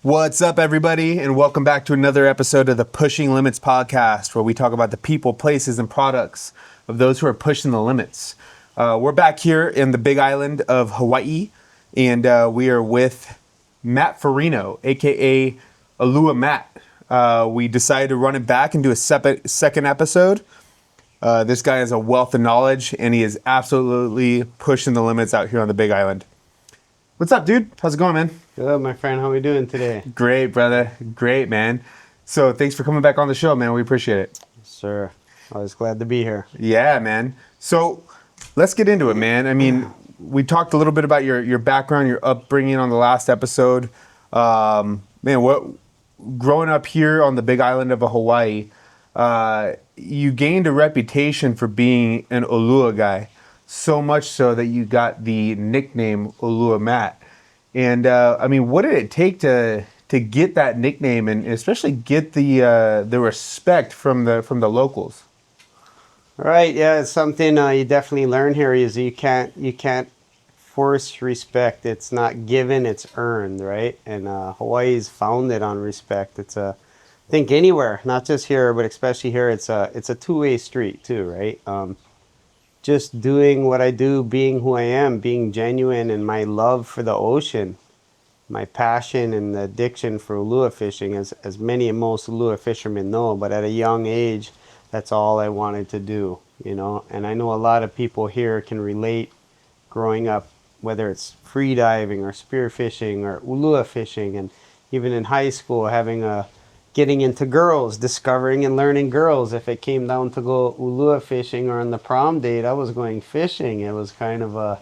What's up, everybody, and welcome back to another episode of the Pushing Limits podcast, where we talk about the people, places, and products of those who are pushing the limits. We're back here in the big island of Hawaii, and we are with Matt Ferino, aka Ulua Matt. We decided to run it back and do a second episode. This guy has a wealth of knowledge, and he is absolutely pushing the limits out here on the big island. What's up, dude? How's it going, man? Good, my friend. How are we doing today? Great, brother. Great, man. So thanks for coming back on the show, man. We appreciate it. Yes, sir. I was glad to be here. Yeah, man. So let's get into it, man. I mean, we talked a little bit about your background, your upbringing on the last episode. Man, growing up here on the big island of Hawaii, you gained a reputation for being an Ulua guy, so much so that you got the nickname Ulua Matt. And I mean, what did it take to get that nickname, and especially get the respect from the locals? Right. Yeah, it's something you definitely learn here. Is you can't force respect. It's not given. It's earned. Right. And Hawaii is founded on respect. It's I think anywhere, not just here, but especially here, it's a two-way street too. Right. Just doing what I do, being who I am, being genuine, and my love for the ocean, my passion and the addiction for Ulua fishing, as many and most Ulua fishermen know. But at a young age, that's all I wanted to do, you know. And I know a lot of people here can relate growing up, whether it's free diving or spear fishing or Ulua fishing, and even in high school getting into girls, discovering and learning girls. If it came down to go Ulua fishing or on the prom date, I was going fishing. It was kind of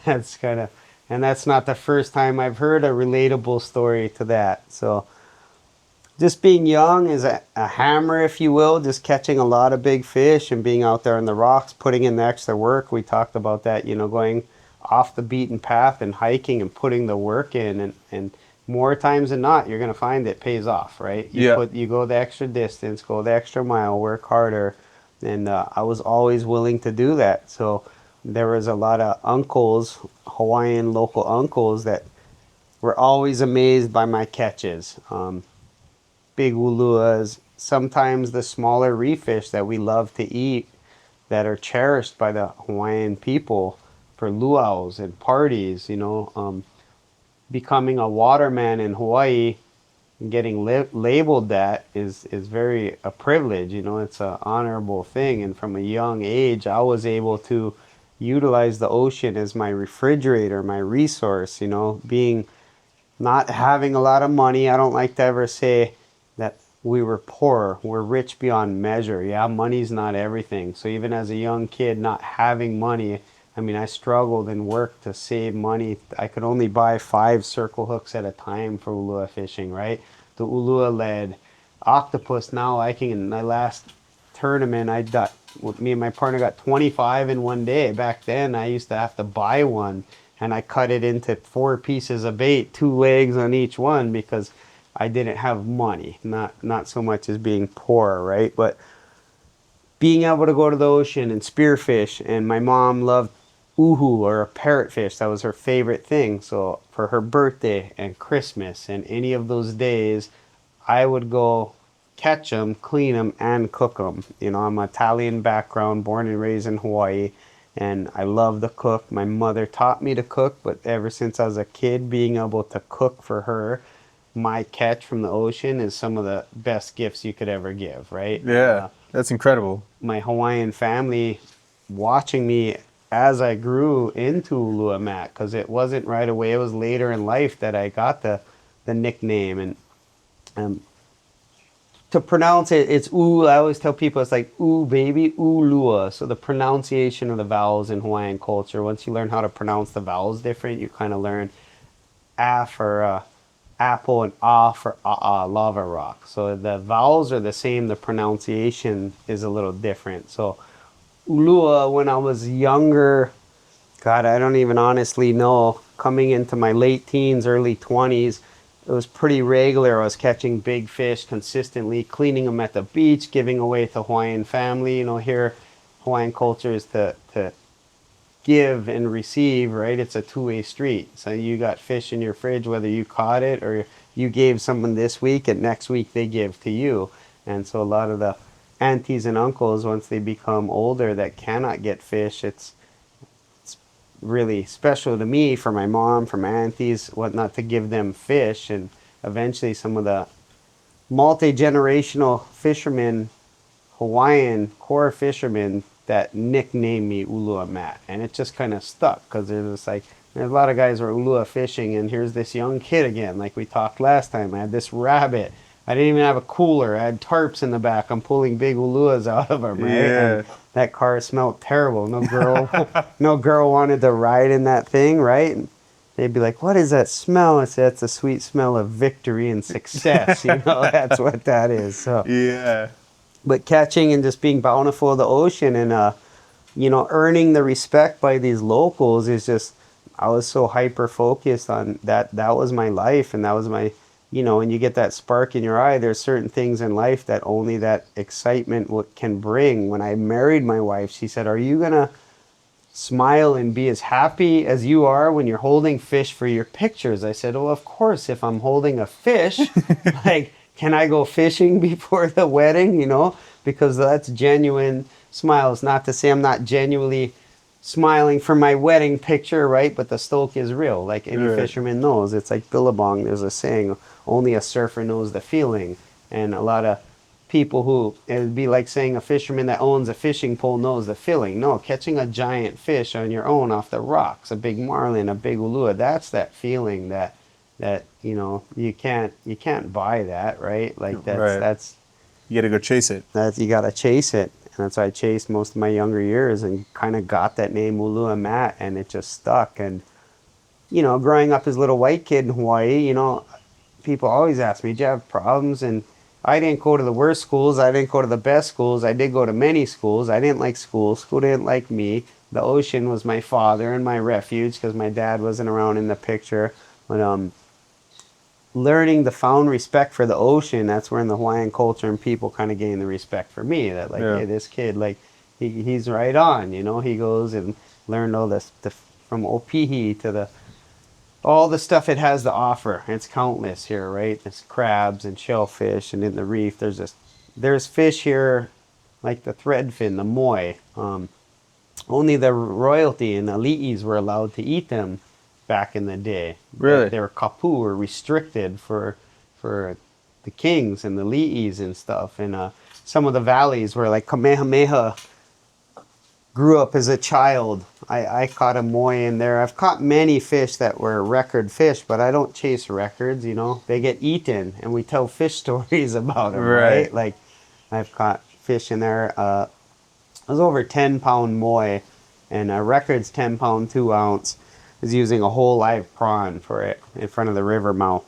and that's not the first time I've heard a relatable story to that. So just being young is a hammer, if you will, just catching a lot of big fish and being out there on the rocks, putting in the extra work. We talked about that, you know, going off the beaten path and hiking and putting the work in, and more times than not, you're going to find it pays off, right? You go the extra distance, go the extra mile, work harder. And I was always willing to do that. So there was a lot of uncles, Hawaiian local uncles, that were always amazed by my catches. Big uluas, sometimes the smaller reef fish that we love to eat, that are cherished by the Hawaiian people for luau's and parties, you know. Becoming a waterman in Hawaii and getting labeled that is very a privilege, you know. It's an honorable thing. And from a young age, I was able to utilize the ocean as my refrigerator, my resource, you know. Not having a lot of money, I don't like to ever say that we were poor. We're rich beyond measure. Yeah, money's not everything. So even as a young kid, not having money, I mean, I struggled and worked to save money. I could only buy 5 circle hooks at a time for Ulua fishing, right? The Ulua lead, octopus. Now in my last tournament, me and my partner got 25 in one day. Back then, I used to have to buy one, and I cut it into 4 pieces of bait, 2 legs on each one, because I didn't have money. Not so much as being poor, right? But being able to go to the ocean and spearfish, and my mom loved uhu, or a parrotfish. That was her favorite thing. So for her birthday and Christmas and any of those days, I would go catch them, clean them, and cook them. You know, I'm Italian background, born and raised in Hawaii, and I love to cook. My mother taught me to cook, but ever since I was a kid, being able to cook for her, my catch from the ocean is some of the best gifts you could ever give, right? Yeah, that's incredible. My Hawaiian family watching me as I grew into Ulua Matt, because it wasn't right away. It was later in life that I got the nickname. And to pronounce it, it's I always tell people it's like baby, Ulua. So the pronunciation of the vowels in Hawaiian culture, once you learn how to pronounce the vowels different, you kind of learn A for apple and A for lava rock. So the vowels are the same, the pronunciation is a little different. So Ulua, when I was younger, God, I don't even honestly know, coming into my late teens, early 20s, it was pretty regular. I was catching big fish consistently, cleaning them at the beach, giving away to Hawaiian family. You know, here, Hawaiian culture is to give and receive, right? It's a two-way street. So you got fish in your fridge, whether you caught it or you gave someone this week and next week they give to you. And so a lot of the aunties and uncles, once they become older that cannot get fish, it's really special to me, for my mom, for my aunties, whatnot, to give them fish. And eventually some of the multi-generational fishermen, Hawaiian core fishermen, that nicknamed me Ulua Matt. And it just kind of stuck, because there's a lot of guys were Ulua fishing, and here's this young kid again, like we talked last time. I had this rabbit. I didn't even have a cooler. I had tarps in the back. I'm pulling big Uluas out of them, right? Yeah. And that car smelled terrible. No girl wanted to ride in that thing, right? And they'd be like, "What is that smell?" I said, "It's a sweet smell of victory and success." That's what that is. So, Yeah. but catching and just being bountiful of the ocean, and earning the respect by these locals is just, I was so hyper focused on that. That was my life, and that was my, when you get that spark in your eye, there's certain things in life that only that excitement can bring. When I married my wife, she said, "Are you gonna smile and be as happy as you are when you're holding fish for your pictures?" I said, "Oh, of course, if I'm holding a fish, like, can I go fishing before the wedding?" Because that's genuine smiles. Not to say I'm not genuinely smiling for my wedding picture, right? But the stoke is real. Like any fisherman knows. It's like Billabong. There's a saying, only a surfer knows the feeling. And a lot of people who, it'd be like saying a fisherman that owns a fishing pole knows the feeling. No, catching a giant fish on your own off the rocks, a big marlin, a big ulua, that's that feeling that you can't buy that, right? Like that's You got to go chase it. you gotta chase it. And that's why I chased most of my younger years and kind of got that name Ulua Matt, and it just stuck. And growing up as a little white kid in Hawaii, people always ask me, "Do you have problems?" And I didn't go to the worst schools. I didn't go to the best schools. I did go to many schools. I didn't like school. School didn't like me. The ocean was my father and my refuge, because my dad wasn't around in the picture. But learning the found respect for the ocean, that's where in the Hawaiian culture and people kind of gain the respect for me. That hey, this kid, like, he's right on. He goes and learned all this from opihi to all the stuff it has to offer. It's countless here, right? There's crabs and shellfish, and in the reef there's fish here like the threadfin, the moi. Only the royalty and elites were allowed to eat them back in the day. Really? They were kapu, or restricted for the kings and the li'is and stuff. And some of the valleys where, like, Kamehameha grew up as a child. I caught a moi in there. I've caught many fish that were record fish, but I don't chase records, They get eaten, and we tell fish stories about them, right? Like, I've caught fish in there. It was over 10-pound moi, and a record's 10-pound, 2-ounce. Is using a whole live prawn for it in front of the river mouth.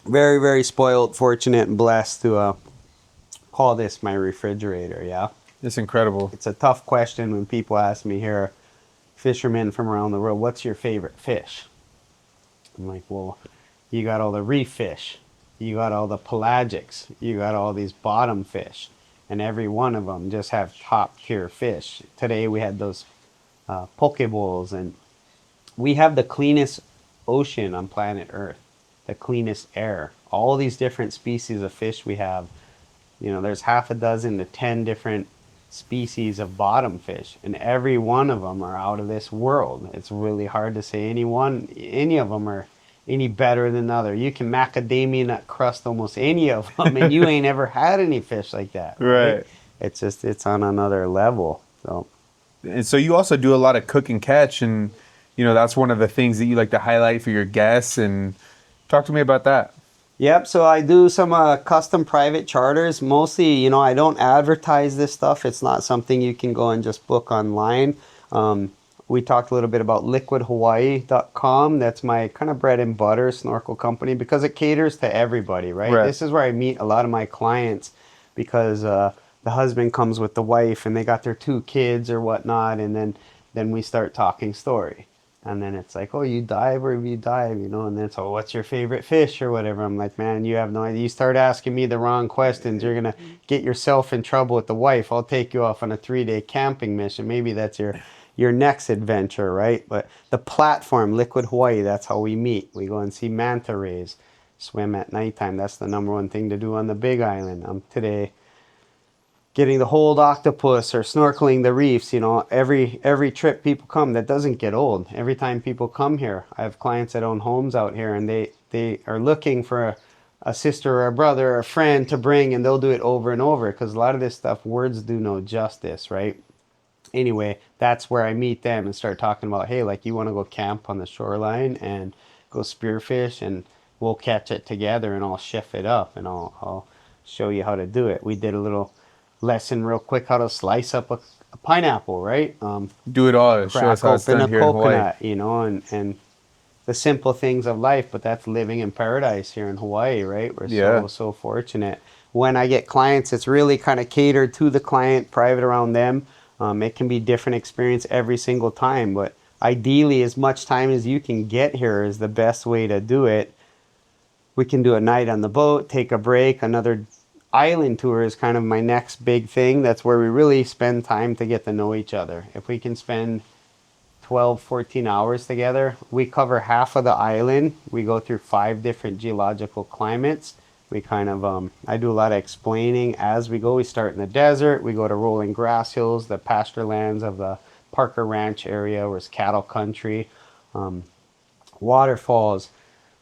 Very, very spoiled, fortunate, and blessed to call this my refrigerator, yeah? It's incredible. It's a tough question when people ask me here, fishermen from around the world, "What's your favorite fish?" I'm like, well, you got all the reef fish. You got all the pelagics. You got all these bottom fish. And every one of them just have top tier fish. Today we had those poke bowls, and we have the cleanest ocean on planet Earth, the cleanest air. All these different species of fish we have, there's half a dozen to 10 different species of bottom fish, and every one of them are out of this world. It's really hard to say any of them are any better than the other. You can macadamia nut crust almost any of them, and you ain't ever had any fish like that. Right. It's on another level. So, and so you also do a lot of cook and catch, and that's one of the things that you like to highlight for your guests. And talk to me about that. Yep. So I do some custom private charters. Mostly, I don't advertise this stuff. It's not something you can go and just book online. We talked a little bit about liquidhawaii.com. That's my kind of bread and butter snorkel company, because it caters to everybody, right? This is where I meet a lot of my clients, because the husband comes with the wife and they got their 2 kids or whatnot, and then we start talking story. And then it's like, "Oh, you dive, or you dive?" And then it's, "Oh, what's your favorite fish?" or whatever. I'm like, "Man, you have no idea. You start asking me the wrong questions, you're going to get yourself in trouble with the wife. I'll take you off on a 3-day camping mission. Maybe that's your your next adventure, right? But the platform, Liquid Hawaii, that's how we meet. We go and see manta rays, swim at nighttime. That's the number one thing to do on the Big Island. Today, getting to hold octopus or snorkeling the reefs. You know, every trip people come, that doesn't get old. Every time people come here, I have clients that own homes out here, and they are looking for a sister or a brother or a friend to bring, and they'll do it over and over, because a lot of this stuff, words do no justice, right? Anyway, that's where I meet them and start talking about, hey, like, you want to go camp on the shoreline and go spearfish, and we'll catch it together, and I'll chef it up, and I'll show you how to do it. We did a little lesson real quick, how to slice up a pineapple, right? Do it all. Show us Crack how it's open done a here in Hawaii. coconut, you know, and the simple things of life, but that's living in paradise here in Hawaii, right? We're so fortunate. When I get clients, it's really kind of catered to the client, private around them. It can be different experience every single time, but ideally, as much time as you can get here is the best way to do it. We can do a night on the boat, take a break. Another island tour is kind of my next big thing. That's where we really spend time to get to know each other. If we can spend 12, 14 hours together, we cover half of the island. We go through 5 different geological climates. We kind of, I do a lot of explaining as we go. We start in the desert. We go to rolling grass hills, the pasture lands of the Parker Ranch area, where it's cattle country, waterfalls,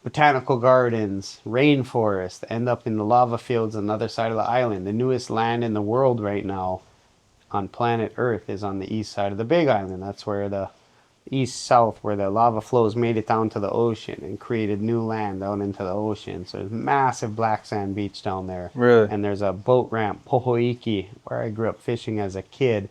botanical gardens, rainforest, end up in the lava fields on the other side of the island. The newest land in the world right now on planet Earth is on the east side of the Big Island. That's where the east-south, where the lava flows made it down to the ocean and created new land down into the ocean. So there's massive black sand beach down there. Really? And there's a boat ramp, Pohoiki, where I grew up fishing as a kid.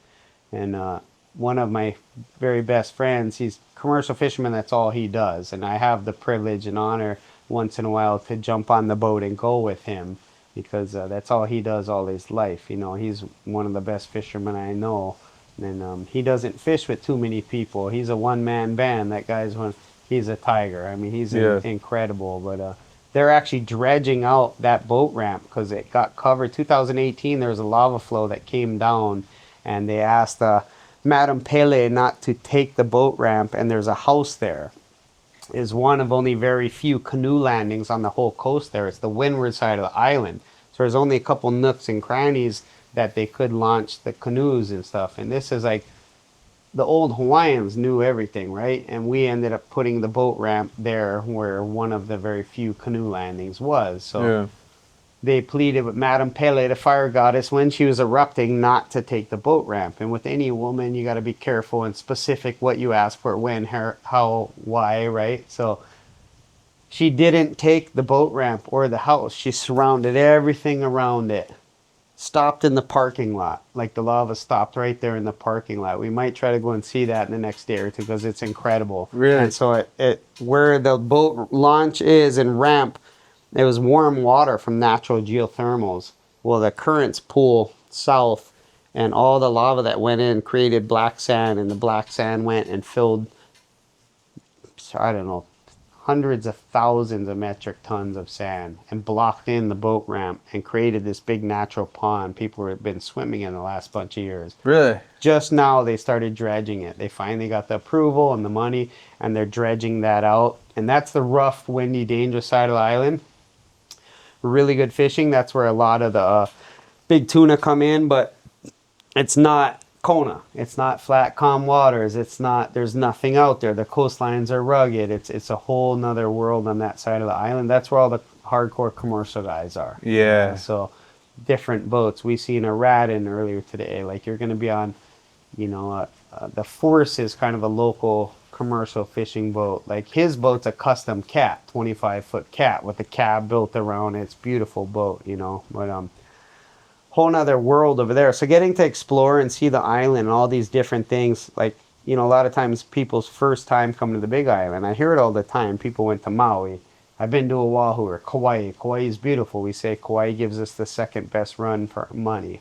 And one of my very best friends, he's a commercial fisherman, that's all he does. And I have the privilege and honor once in a while to jump on the boat and go with him, because that's all he does all his life. You know, he's one of the best fishermen I know. And he doesn't fish with too many people. He's a one-man band. That guy's he's a tiger. I mean, he's incredible. But they're actually dredging out that boat ramp because it got covered. 2018, there was a lava flow that came down, and they asked Madam Pele not to take the boat ramp, and there's a house there. Is one of only very few canoe landings on the whole coast there. It's the windward side of the island. So there's only a couple nooks and crannies that they could launch the canoes and stuff. And this is like, the old Hawaiians knew everything, right? And we ended up putting the boat ramp there where one of the very few canoe landings was. So they pleaded with Madam Pele, the fire goddess, when she was erupting, not to take the boat ramp. And with any woman, you got to be careful and specific what you ask for, when, how, why, right? So she didn't take the boat ramp or the house. She surrounded everything around it. Stopped in the parking lot. Like, the lava stopped right there in the parking lot. We might try to go and see that in the next day or two, because it's incredible. Really? And so it where the boat launch is and ramp, it was warm water from natural geothermals. Well, the currents pull south, and all the lava that went in created black sand, and the black sand went and filled, I don't know, hundreds of thousands of metric tons of sand, and blocked in the boat ramp and created this big natural pond people have been swimming in the last bunch of years. Really? Just now they started dredging it. They finally got the approval and the money, and they're dredging that out. And that's the rough, windy, dangerous side of the island. Really good fishing. That's where a lot of the big tuna come in, but it's not Kona. It's not flat, calm waters. It's not, there's nothing out there. The coastlines are rugged. It's a whole nother world on that side of the island. That's where all the hardcore commercial guys are. Yeah. So different boats. We seen a Radin earlier today. Like, you're going to be on, you know, the Force is kind of a local commercial fishing boat. Like, his boat's a custom cat, 25-foot cat with a cab built around it. It's a beautiful boat, you know. But whole nother world over there. So getting to explore and see the island and all these different things, like, you know, a lot of times people's first time coming to the Big Island, I hear it all the time. People went to Maui. I've been to Oahu or Kauai. Kauai is beautiful. We say Kauai gives us the second best run for money.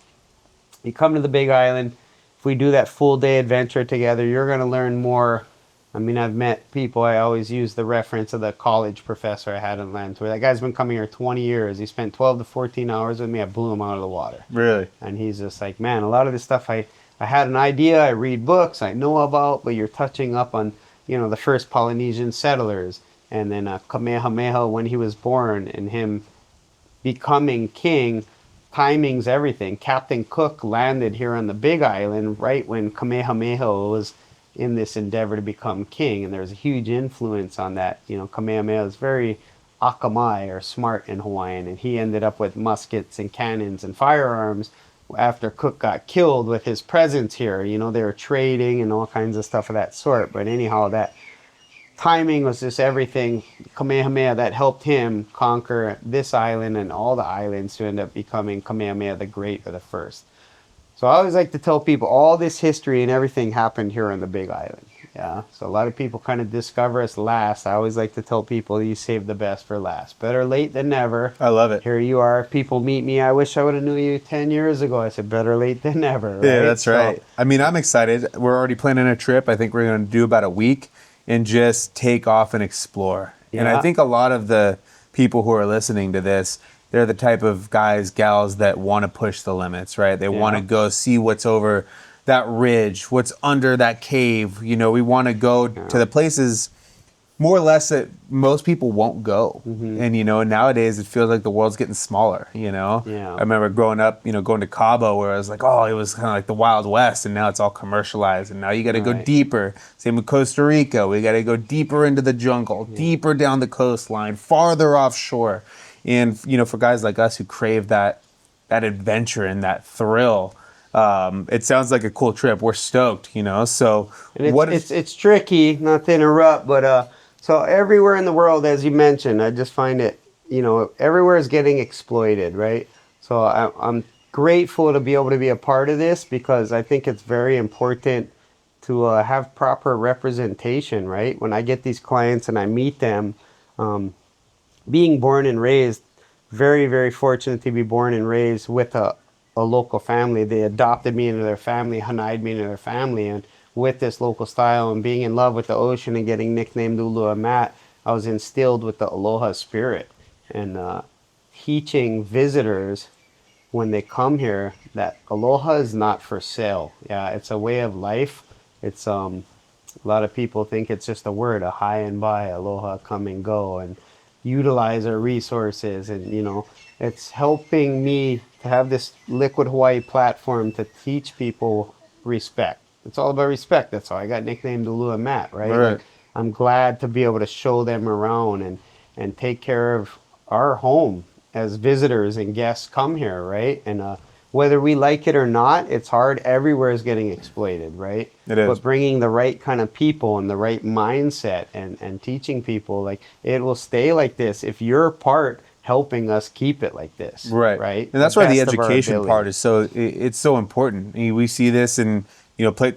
You come to the Big Island, if we do that full day adventure together, you're going to learn more. I mean, I've met people, I always use the reference of the college professor I had in land tour. That guy's been coming here 20 years. He spent 12 to 14 hours with me. I blew him out of the water. Really? And he's just like, man, a lot of this stuff I I had an idea, I read books, I know about, but you're touching up on, the first Polynesian settlers, and then Kamehameha when he was born, and him becoming king. Timing's everything. Captain Cook landed here on the Big Island right when Kamehameha was in this endeavor to become king, and there's a huge influence on that. Kamehameha is very akamai, or smart in Hawaiian, and he ended up with muskets and cannons and firearms after Cook got killed with his presence here. They were trading and all kinds of stuff of that sort. But anyhow, that timing was just everything. Kamehameha, that helped him conquer this island and all the islands to end up becoming Kamehameha the Great, or the First. So I always like to tell people all this history and everything happened here on the Big Island. Yeah. So a lot of people kind of discover us last. I always like to tell people you save the best for last. Better late than never. I love it. Here you are. People meet me. I wish I would have knew you 10 years ago. I said better late than never. Right? Yeah, that's right. I mean, I'm excited. We're already planning a trip. I think we're going to do about a week and just take off and explore. And I think a lot of the people who are listening to this, they're the type of guys, gals that want to push the limits, right? They want to go see what's over that ridge, what's under that cave. We want to go to the places more or less that most people won't go. And, nowadays it feels like the world's getting smaller, Yeah. I remember growing up, going to Cabo, where I was like, oh, it was kind of like the Wild West, and now it's all commercialized, and now you got to go deeper. Same with Costa Rica. We got to go deeper into the jungle, deeper down the coastline, farther offshore. And, for guys like us who crave that adventure and that thrill, it sounds like a cool trip. We're stoked, So And it's tricky, not to interrupt, but so everywhere in the world, as you mentioned, I just find it, everywhere is getting exploited, right? So I'm grateful to be able to be a part of this, because I think it's very important to have proper representation, right? When I get these clients and I meet them, being born and raised, very, very fortunate to be born and raised with a local family. They adopted me into their family, hanai'd me into their family, and with this local style and being in love with the ocean and getting nicknamed Ulua Matt, I was instilled with the aloha spirit, and teaching visitors when they come here that aloha is not for sale. Yeah, it's a way of life. It's a lot of people think it's just a word, a hi and bye, aloha, come and go, and utilize our resources. And it's helping me to have this Liquid Hawaii platform to teach people respect. It's all about respect. That's how I got nicknamed Ulua Matt, right? Right. I'm glad to be able to show them around and take care of our home as visitors and guests come here, right? And whether we like it or not, it's hard. Everywhere is getting exploited, right? It is. But bringing the right kind of people and the right mindset and teaching people, like, it will stay like this if you're part helping us keep it like this. Right. And that's why the best of our education ability. part is it's so important. We see this in,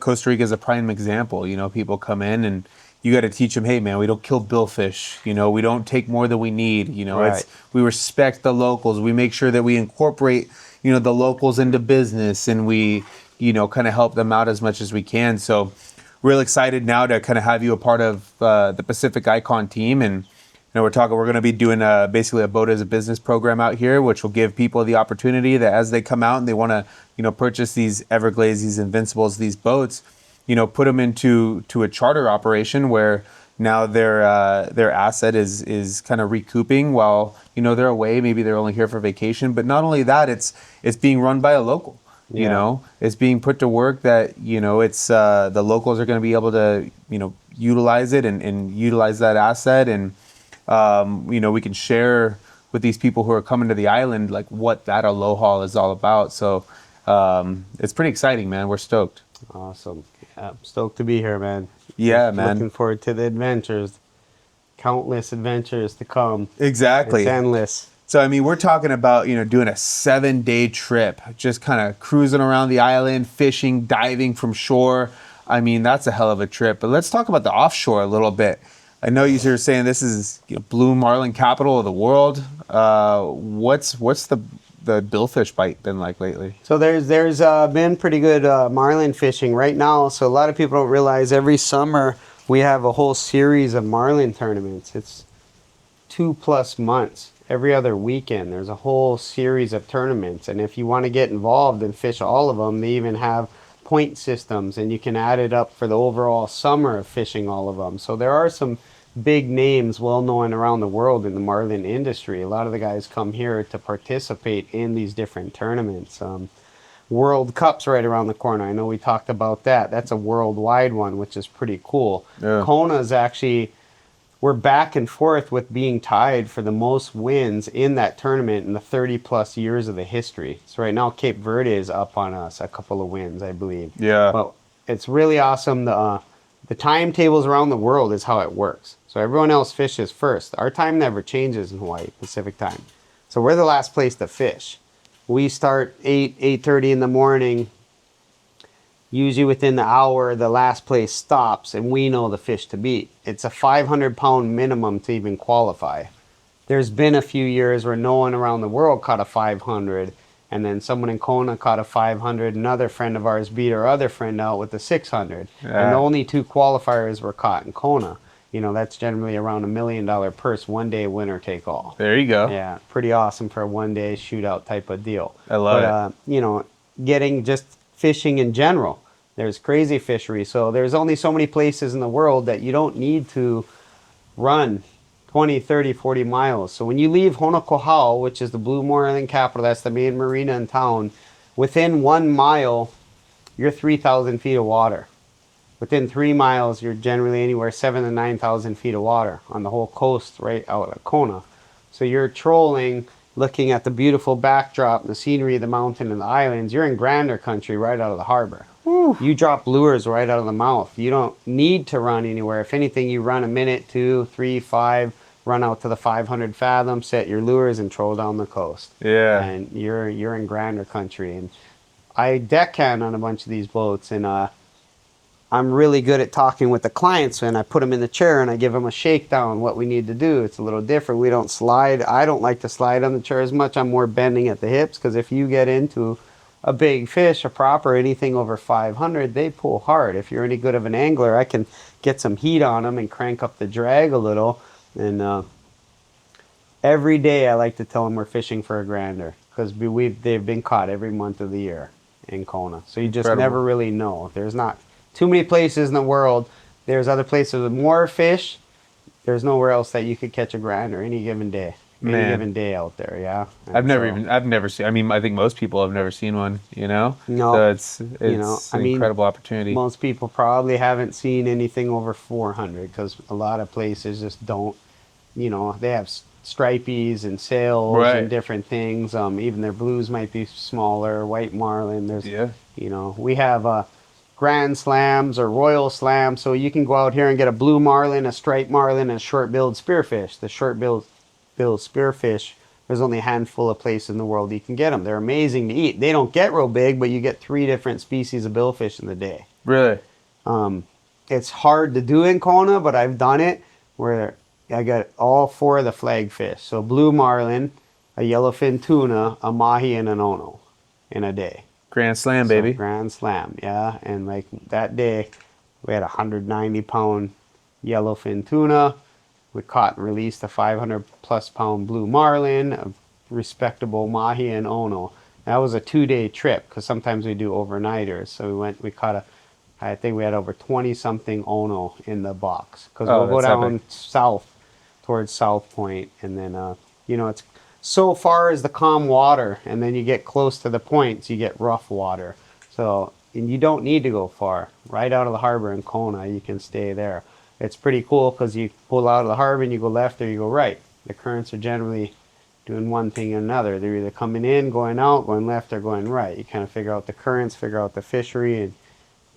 Costa Rica as a prime example. People come in and you got to teach them, hey man, we don't kill billfish. We don't take more than we need. Right. We respect the locals. We make sure that we incorporate, the locals into business, and we, kind of help them out as much as we can. So real excited now to kind of have you a part of the Pacific Icon team. And we're going to be doing basically a boat as a business program out here, which will give people the opportunity that as they come out and they want to, purchase these Everglades, these Invincibles, these boats, put them into a charter operation where now their asset is kind of recouping while, they're away. Maybe they're only here for vacation. But not only that, it's being run by a local. It's being put to work that, it's the locals are going to be able to, utilize it and utilize that asset. And we can share with these people who are coming to the island, like what that aloha is all about. So it's pretty exciting, man. We're stoked. Awesome. Yeah, I'm stoked to be here, man. Yeah, man. Looking forward to the adventures. Countless adventures to come. Exactly. It's endless. So, I mean, we're talking about, doing a 7-day trip, just kind of cruising around the island, fishing, diving from shore. I mean, that's a hell of a trip. But let's talk about the offshore a little bit. I know you were saying this is blue marlin capital of the world. What's the billfish bite been like lately? So there's been pretty good marlin fishing right now. So a lot of people don't realize every summer we have a whole series of marlin tournaments. It's 2+ months. Every other weekend there's a whole series of tournaments. And if you want to get involved and fish all of them, they even have point systems, and you can add it up for the overall summer of fishing all of them. So there are some big names well known around the world in the marlin industry. A lot of the guys come here to participate in these different tournaments. World Cup's right around the corner. I know we talked about that. That's a worldwide one, which is pretty cool. Yeah. Kona's actually, we're back and forth with being tied for the most wins in that tournament in the 30 plus years of the history. So right now Cape Verde is up on us a couple of wins, I believe. Yeah. But it's really awesome. The timetables around the world is how it works. So everyone else fishes first. Our time never changes in Hawaii, Pacific time. So we're the last place to fish. We start 8:30 in the morning. Usually within the hour, the last place stops, and we know the fish to beat. It's a 500-pound minimum to even qualify. There's been a few years where no one around the world caught a 500, and then someone in Kona caught a 500. Another friend of ours beat our other friend out with a 600. Yeah. And the only 2 qualifiers were caught in Kona. You know, that's generally around $1 million purse, one day winner take all. There you go. Yeah, pretty awesome for a one-day shootout type of deal. I love it. You know, getting just fishing in general. There's crazy fishery. So there's only so many places in the world that you don't need to run 20, 30, 40 miles. So when you leave Honokohau, which is the Blue Marlin capital, that's the main marina in town, within 1 mile, you're 3,000 feet of water. Within 3 miles, you're generally anywhere 7,000 to 9,000 feet of water on the whole coast right out of Kona. So you're trolling, looking at the beautiful backdrop, the scenery, the mountain, and the islands. You're in grander country right out of the harbor. Woo. You drop lures right out of the mouth. You don't need to run anywhere. If anything, you run a minute, 2, 3, 5, run out to the 500 fathom, set your lures, and troll down the coast. Yeah. And you're in grander country. And I deckhand on a bunch of these boats, and I'm really good at talking with the clients, and I put them in the chair and I give them a shakedown what we need to do. It's a little different. We don't slide. I don't like to slide on the chair as much. I'm more bending at the hips, because if you get into a big fish, a proper, anything over 500, they pull hard. If you're any good of an angler, I can get some heat on them and crank up the drag a little. And every day I like to tell them we're fishing for a grander, because they've been caught every month of the year in Kona. So you just never really know. There's not too many places in the world. There's other places with more fish. There's nowhere else that you could catch a grander any given day. Any given day out there, yeah. And I've never seen. I mean, I think most people have never seen one. You know. No. So it's You know, an incredible opportunity. Most people probably haven't seen anything over 400, because a lot of places just don't. You know, they have stripies and sails and different things. Even their blues might be smaller. White marlin. There's, you know, we have Grand Slams or Royal Slams, so you can go out here and get a blue marlin, a striped marlin, and a short-billed spearfish. The short-billed spearfish, there's only a handful of places in the world you can get them. They're amazing to eat. They don't get real big, but you get 3 different species of billfish in the day. Really? It's hard to do in Kona, but I've done it where I got all 4 of the flagfish. So blue marlin, a yellowfin tuna, a mahi, and an ono in a day. Grand Slam, baby. Grand Slam, yeah. And like that day, we had a 190-pound yellowfin tuna. We caught and released a 500-plus pound blue marlin, a respectable mahi, and ono. That was a 2-day trip, because sometimes we do overnighters. So we caught I think we had over 20-something ono in the box. Because we'll go down south towards South Point, and then, you know, it's so far as the calm water, and then you get close to the points, you get rough water. So, and you don't need to go far. Right out of the harbor in Kona, you can stay there. It's pretty cool, because you pull out of the harbor and you go left or you go right. The currents are generally doing one thing or another. They're either coming in, going out, going left, or going right. You kind of figure out the currents, figure out the fishery, and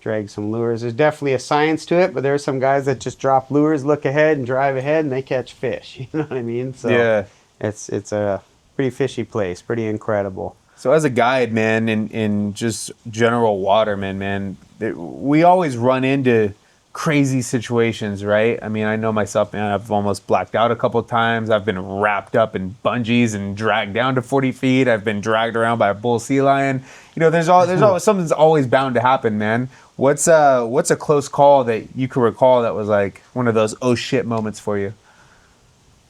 drag some lures. There's definitely a science to it, but there's some guys that just drop lures, look ahead, and drive ahead, and they catch fish. You know what I mean? So it's a pretty fishy place, pretty incredible. So as a guide, man, in just general waterman, man, we always run into crazy situations, right? I mean, I know myself, man, I've almost blacked out a couple of times. I've been wrapped up in bungees and dragged down to 40 feet. I've been dragged around by a bull sea lion. You know, there's always something's always bound to happen, man. What's a close call that you can recall that was like one of those oh shit moments for you?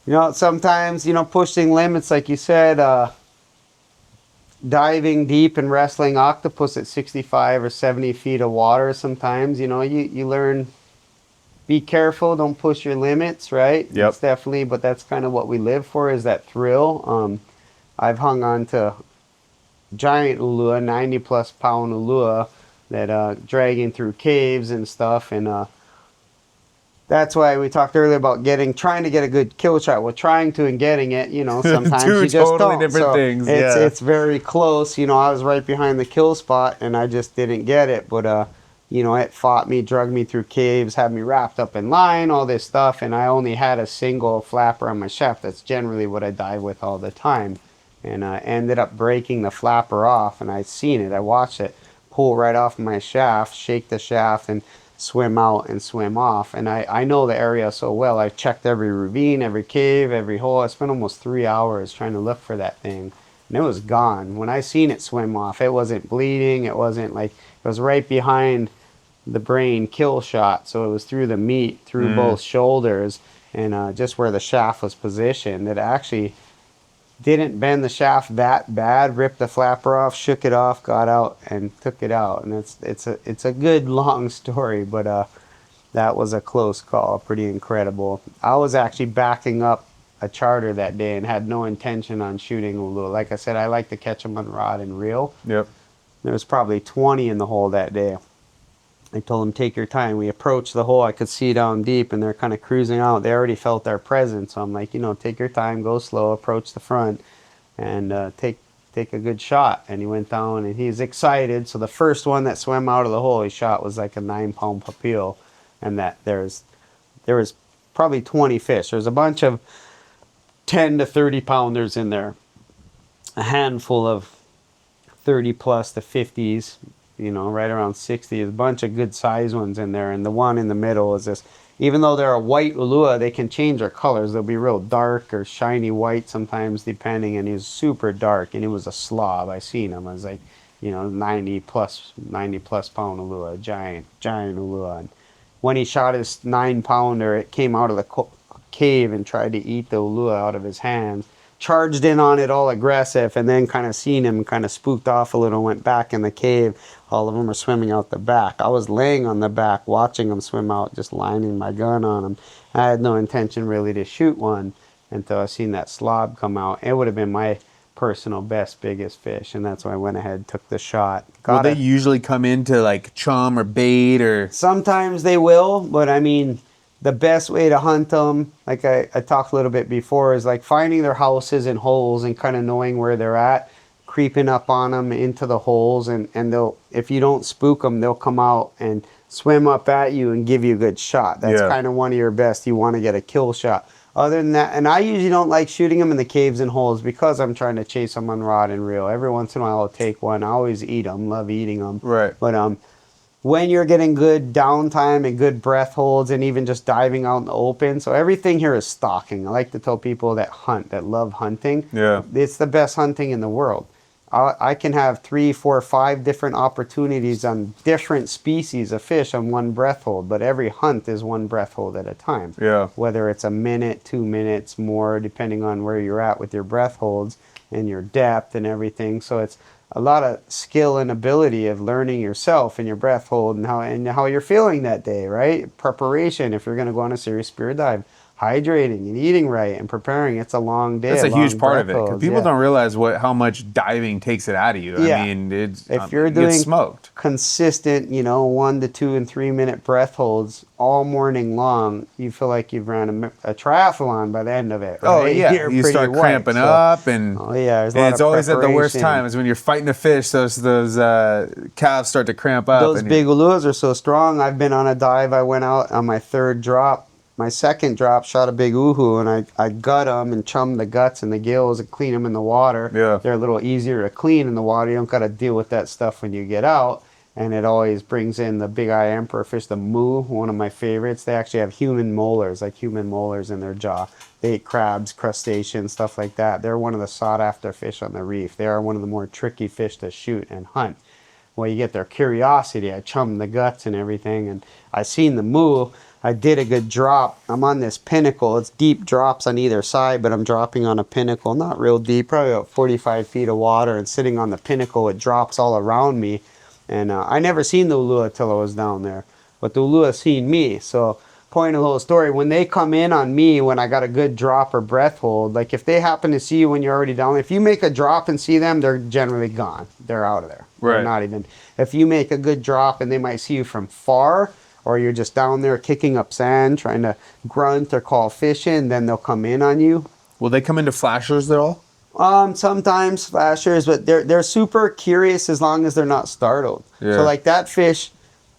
You know, sometimes, you know, pushing limits, like you said, diving deep and wrestling octopus at 65 or 70 feet of water sometimes, you learn, be careful, don't push your limits, right? Yep. It's definitely, but that's kind of what we live for, is that thrill. I've hung on to giant ulua, 90 plus pound ulua, that dragging through caves and stuff, and that's why we talked earlier about trying to get a good kill shot. Well, trying to and getting it, sometimes Two you just totally don't. different So things. it's very close. I was right behind the kill spot and I just didn't get it. But it fought me, drugged me through caves, had me wrapped up in line, all this stuff, and I only had a single flapper on my shaft. That's generally what I dive with all the time. And I ended up breaking the flapper off, and I seen it. I watched it pull right off my shaft, shake the shaft, and swim out and swim off. And I know the area so well. I've checked every ravine, every cave, every hole. I spent almost 3 hours trying to look for that thing, and it was gone. When I seen it swim off, it wasn't bleeding. It wasn't like, it was right behind the brain kill shot. So it was through the meat, through both shoulders, and just where the shaft was positioned. It actually didn't bend the shaft that bad, ripped the flapper off, shook it off, got out, and took it out. And it's a good long story, but that was a close call, pretty incredible. I was actually backing up a charter that day and had no intention on shooting Ulua. Like I said, I like to catch them on rod and reel. Yep. There was probably 20 in the hole that day. I told them, take your time. We approached the hole. I could see down deep, and they're kind of cruising out. They already felt our presence. So I'm like, take your time, go slow, approach the front, and take a good shot. And he went down, and he's excited. So the first one that swam out of the hole he shot was like a 9-pound papio, and that there was probably 20 fish. There's a bunch of 10 to 30 pounders in there, a handful of 30 plus to 50s. Right around 60. There's a bunch of good size ones in there. And the one in the middle is this, even though they're a white ulua, they can change their colors. They'll be real dark or shiny white sometimes, depending. And he's super dark. And it was a slob. I seen him. I was like, 90 plus pound ulua, giant ulua. And when he shot his 9-pounder, it came out of the cave and tried to eat the ulua out of his hands. Charged in on it all aggressive, and then kind of seen him kind of spooked off a little, went back in the cave. All of them are swimming out the back. I was laying on the back watching them swim out, just lining my gun on them. I had no intention really to shoot one until I seen that slob come out. It would have been my personal best, biggest fish, and that's why I went ahead and took the shot. Will they usually come into like chum or bait or? Sometimes they will, but I mean, the best way to hunt them, like I talked a little bit before, is like finding their houses and holes and kind of knowing where they're at, creeping up on them into the holes, and they'll, if you don't spook them, they'll come out and swim up at you and give you a good shot. That's kind of one of your best. You want to get a kill shot. Other than that, and I usually don't like shooting them in the caves and holes because I'm trying to chase them on rod and reel. Every once in a while I'll take one. I always eat them, love eating them. Right. But when you're getting good downtime and good breath holds and even just diving out in the open. So everything here is stalking. I like to tell people that hunt, that love hunting. Yeah. It's the best hunting in the world. I can have 3, 4, 5 different opportunities on different species of fish on one breath hold, but every hunt is one breath hold at a time. Yeah. Whether it's a minute, 2 minutes, more, depending on where you're at with your breath holds and your depth and everything. So it's a lot of skill and ability of learning yourself and your breath hold and how you're feeling that day, right? Preparation, if you're going to go on a serious spear dive, hydrating and eating right and preparing. It's a long day. That's a huge part of it, because people don't realize how much diving takes it out of you. Yeah. I mean, if you're doing smoked. consistent, 1 to 2 and 3 minute breath holds all morning long, you feel like you've ran a triathlon by the end of it. Right? Oh yeah, you start cramping up, and it's always at the worst time is when you're fighting a fish. Those calves start to cramp up. Those big uluas are so strong. I've been on a dive. I went out on my third drop. My second drop, shot a big uhu, and I gut them and chum the guts and the gills and clean them in the water. Yeah. They're a little easier to clean in the water. You don't got to deal with that stuff when you get out. And it always brings in the big eye emperor fish, the moo, one of my favorites. They actually have human molars in their jaw. They eat crabs, crustaceans, stuff like that. They're one of the sought after fish on the reef. They are one of the more tricky fish to shoot and hunt. Well, you get their curiosity. I chum the guts and everything, and I seen the moo. I did a good drop. I'm on this pinnacle. It's deep drops on either side, but I'm dropping on a pinnacle, not real deep, probably about 45 feet of water, and sitting on the pinnacle, it drops all around me. And I never seen the Ulua till I was down there, but the Ulua seen me. So point a little story, when they come in on me when I got a good drop or breath hold, like if they happen to see you when you're already down, if you make a drop and see them, they're generally gone. They're out of there. Right. They're not even. If you make a good drop and they might see you from far, or you're just down there kicking up sand, trying to grunt or call fish in, then they'll come in on you. Will they come into flashers at all? Sometimes flashers, but they're super curious as long as they're not startled. Yeah. So like that fish,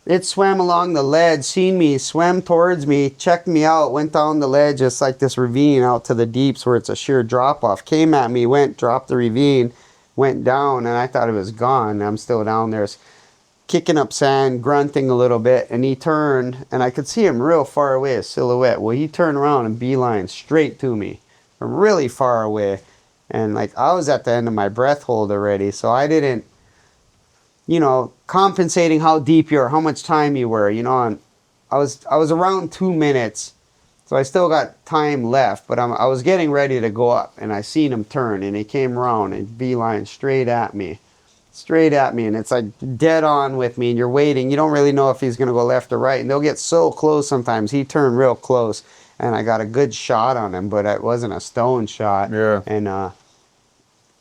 it swam along the ledge, seen me, swam towards me, checked me out, went down the ledge, just like this ravine out to the deeps where it's a sheer drop off. Came at me, went, dropped the ravine, went down, and I thought it was gone. I'm still down there, kicking up sand, grunting a little bit, and he turned, and I could see him real far away, a silhouette. Well, he turned around and beeline straight to me from really far away. And like I was at the end of my breath hold already, so I didn't, compensating how deep you are, how much time you were, and I was around 2 minutes, so I still got time left, but I was getting ready to go up, and I seen him turn, and he came around and beeline straight at me, and it's like dead on with me, and you're waiting. You don't really know if he's gonna go left or right, and they'll get so close sometimes. He turned real close, and I got a good shot on him, but it wasn't a stone shot. Yeah. And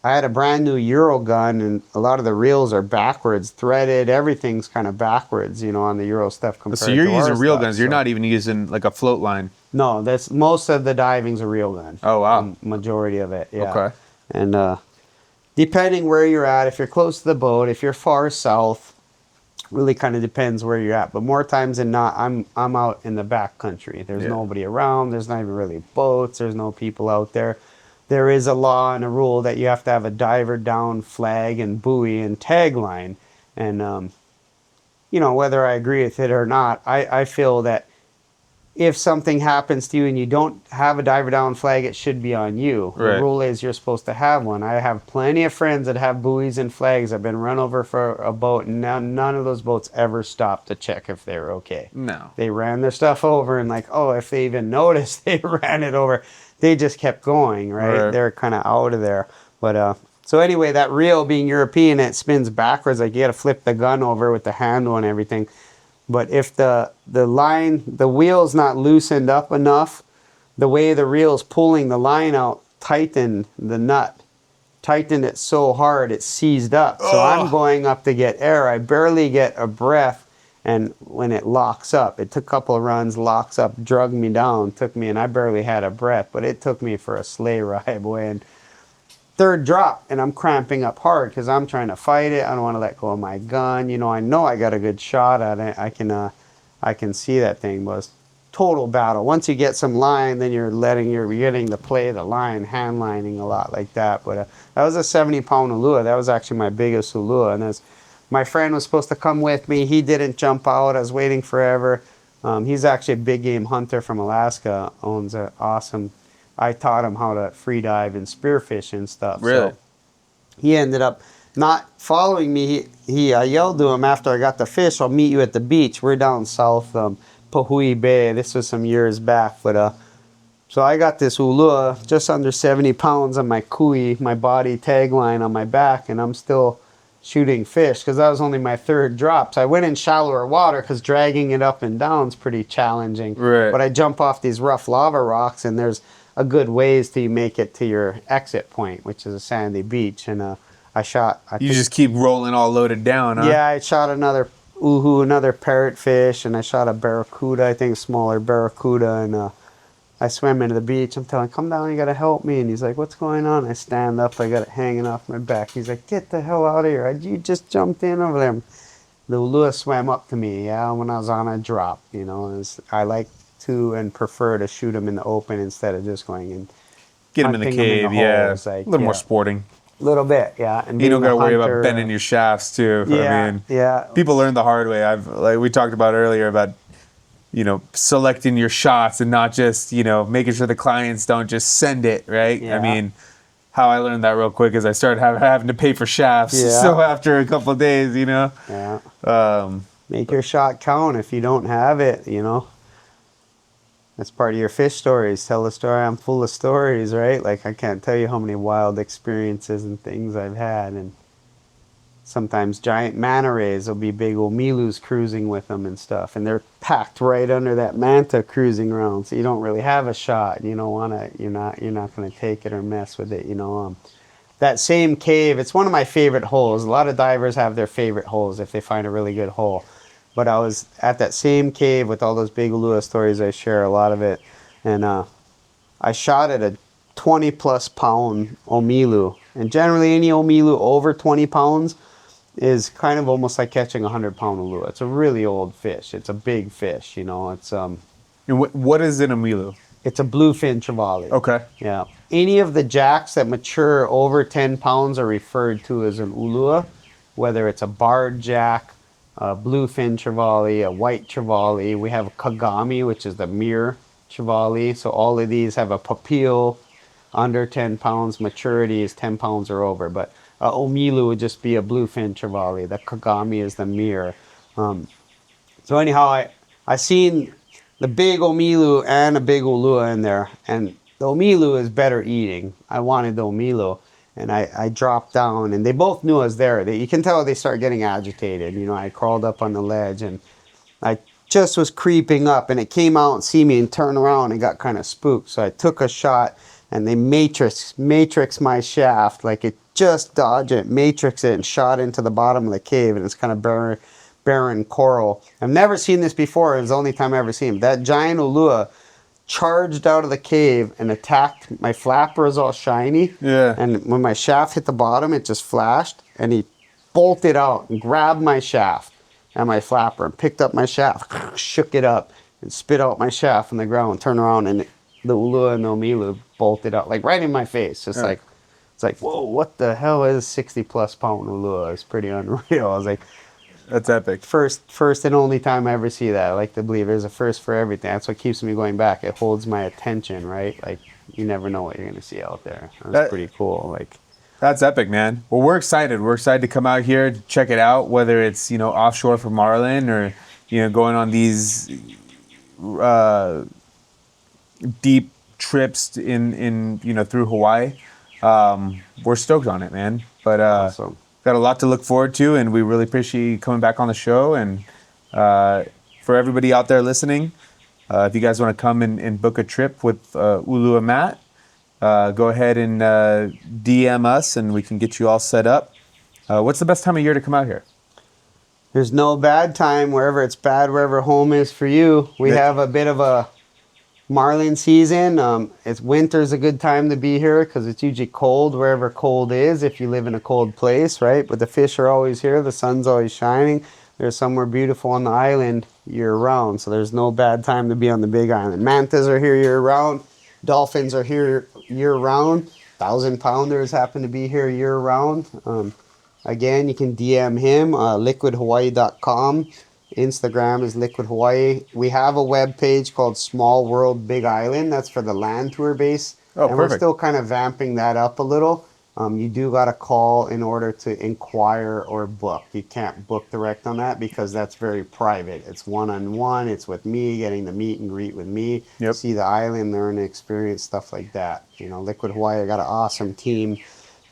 I had a brand new Euro gun, and a lot of the reels are backwards, threaded. Everything's kind of backwards, on the Euro stuff compared to So you're our using real stuff, guns. You're so. not even using like a float line. No, that's most of the diving's a real gun. Oh, wow. Majority of it, yeah. Okay. And depending where you're at, if you're close to the boat, if you're far south, really kind of depends where you're at. But more times than not, I'm out in the back country. There's nobody around. There's not even really boats. There's no people out there. There is a law and a rule that you have to have a diver down flag and buoy and tagline. And, whether I agree with it or not, I feel that if something happens to you and you don't have a diver down flag, it should be on you. Right. The rule is you're supposed to have one. I have plenty of friends that have buoys and flags. I've been run over for a boat, and none of those boats ever stopped to check if they were okay. No. They ran their stuff over, and if they even noticed, they ran it over. They just kept going, right? They're kind of out of there. But so anyway, that reel being European, it spins backwards. Like you got to flip the gun over with the handle and everything. But if the line, the wheel's not loosened up enough, the way the reel's pulling the line out, tightened the nut. Tightened it so hard it seized up. So I'm going up to get air. I barely get a breath. And when it locks up, it took a couple of runs, locks up, drug me down, and I barely had a breath, but it took me for a sleigh ride, boy. And third drop, and I'm cramping up hard because I'm trying to fight it. I don't want to let go of my gun. I know I got a good shot at it. I can see that thing, but it's total battle. Once you get some line, then you're getting to play the line, hand lining a lot like that. But that was a 70-pound Ulua. That was actually my biggest Ulua, and my friend was supposed to come with me. He didn't jump out. I was waiting forever. He's actually a big game hunter from Alaska. Owns an awesome. I taught him how to free dive and spearfish and stuff. Really? So he ended up not following me. I yelled to him after I got the fish, "I'll meet you at the beach." We're down south, Pahui Bay. This was some years back, but so I got this Ulua just under 70 pounds on my kui, my body tagline on my back, and I'm still shooting fish because that was only my third drop. So I went in shallower water because dragging it up and down is pretty challenging. Right. But I jump off these rough lava rocks, and there's a good ways till you make it to your exit point, which is a sandy beach. And I shot. You just keep rolling all loaded down, huh? Yeah, I shot another uhu, another parrotfish, and I shot a barracuda, I think smaller barracuda, and I swam into the beach. I'm telling him, "Come down, you gotta help me." And he's like, "What's going on?" I stand up, I got it hanging off my back. He's like, "Get the hell out of here. You just jumped in over there." The Ulua swam up to me, when I was on a drop, I like to and prefer to shoot him in the open instead of just going and Get him in the hunting 'em cave, the yeah. holes, A little more sporting. A little bit, yeah. And You don't being got to a worry about hunter, bending your shafts too. Yeah. People learn the hard way. Like we talked about earlier about selecting your shots and not just making sure the clients don't just send it right. Yeah. I mean, how I learned that real quick is I started having to pay for shafts. Yeah. So after a couple of days, Yeah. Make your shot count if you don't have it. That's part of your fish stories. Tell a story. I'm full of stories, right? Like I can't tell you how many wild experiences and things I've had. And sometimes giant manta rays will be big old milus cruising with them and stuff. And they're packed right under that manta cruising around. So you don't really have a shot. You don't want to, you're not going to take it or mess with it, That same cave, it's one of my favorite holes. A lot of divers have their favorite holes if they find a really good hole. But I was at that same cave with all those big Ulua stories. I share a lot of it. And I shot at a 20 plus pound omilu. And generally any omilu over 20 pounds is kind of almost like catching a 100-pound Ulua. It's a really old fish. It's a big fish, It's And what is in a milu? it's a bluefin trevally. Okay. Yeah. Any of the jacks that mature over 10 pounds are referred to as an ulua, whether it's a barred jack, a bluefin trevally, a white trevally. We have a kagami, which is the mirror trevally. So all of these have a papille under 10 pounds. Maturity is 10 pounds or over. But omilu would just be a bluefin trevally. The kagami is the mirror. So anyhow, I seen the big omilu and a big ulua in there, and the omilu is better eating. I wanted the omilu, and I dropped down, and they both knew I was there. You can tell they start getting agitated. I crawled up on the ledge, and I just was creeping up, and it came out and see me and turned around and got kind of spooked. So I took a shot, and they matrix my shaft, like it just dodged it, matrix it, and shot into the bottom of the cave, and it's kind of barren coral. I've never seen this before. It was the only time I ever seen him. That giant ulua charged out of the cave and attacked. My flapper is all shiny. Yeah. And when my shaft hit the bottom, it just flashed, and he bolted out and grabbed my shaft and my flapper and picked up my shaft, shook it up, and spit out my shaft on the ground, turned around, and the ulua and the omilu bolted out, like right in my face. It's like, whoa, what the hell is 60 plus pound ulua? It's pretty unreal. I was like, That's epic. First and only time I ever see that. I like to believe there's a first for everything. That's what keeps me going back. It holds my attention, right? Like, you never know what you're going to see out there. That's pretty cool. That's epic, man. Well, we're excited. We're excited to come out here, check it out, whether it's, offshore for marlin or, going on these deep trips in through Hawaii. We're stoked on it, man. But Awesome. got a lot to look forward to, and we really appreciate you coming back on the show. And for everybody out there listening, if you guys want to come and book a trip with Ulua Matt, go ahead and DM us, and we can get you all set up. What's the best time of year to come out here? There's no bad time. Wherever it's bad, wherever home is for you. We have a bit of a marlin season. It's winter's a good time to be here because it's usually cold wherever cold is, if you live in a cold place, right? But the fish are always here. The sun's always shining. There's somewhere beautiful on the island year round. So there's no bad time to be on the Big Island. Mantas are here year round. Dolphins are here year round. 1,000-pounders happen to be here year round. Again, you can DM him, liquidhawaii.com. Instagram is Liquid Hawaii. We have a web page called Small World Big Island. That's for the land tour base. Oh, and perfect. we're still kind of vamping that up a little. You do got to call in order to inquire or book. You can't book direct on that because that's very private. It's one-on-one. It's with me, getting to meet and greet with me, Yep. see the island, learn the experience, stuff like that. Liquid Hawaii, I got an awesome team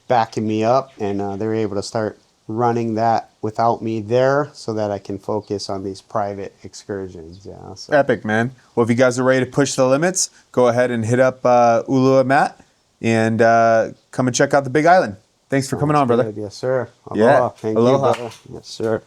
backing me up, and they're able to start running that without me there so that I can focus on these private excursions. Yeah, so. Epic, man. Well, if you guys are ready to push the limits, go ahead and hit up Ulua Matt and come and check out the Big Island. Thanks for coming on, brother. Good. Yes, sir. Aloha. Yeah. Thank Aloha. you, brother. Yes, sir.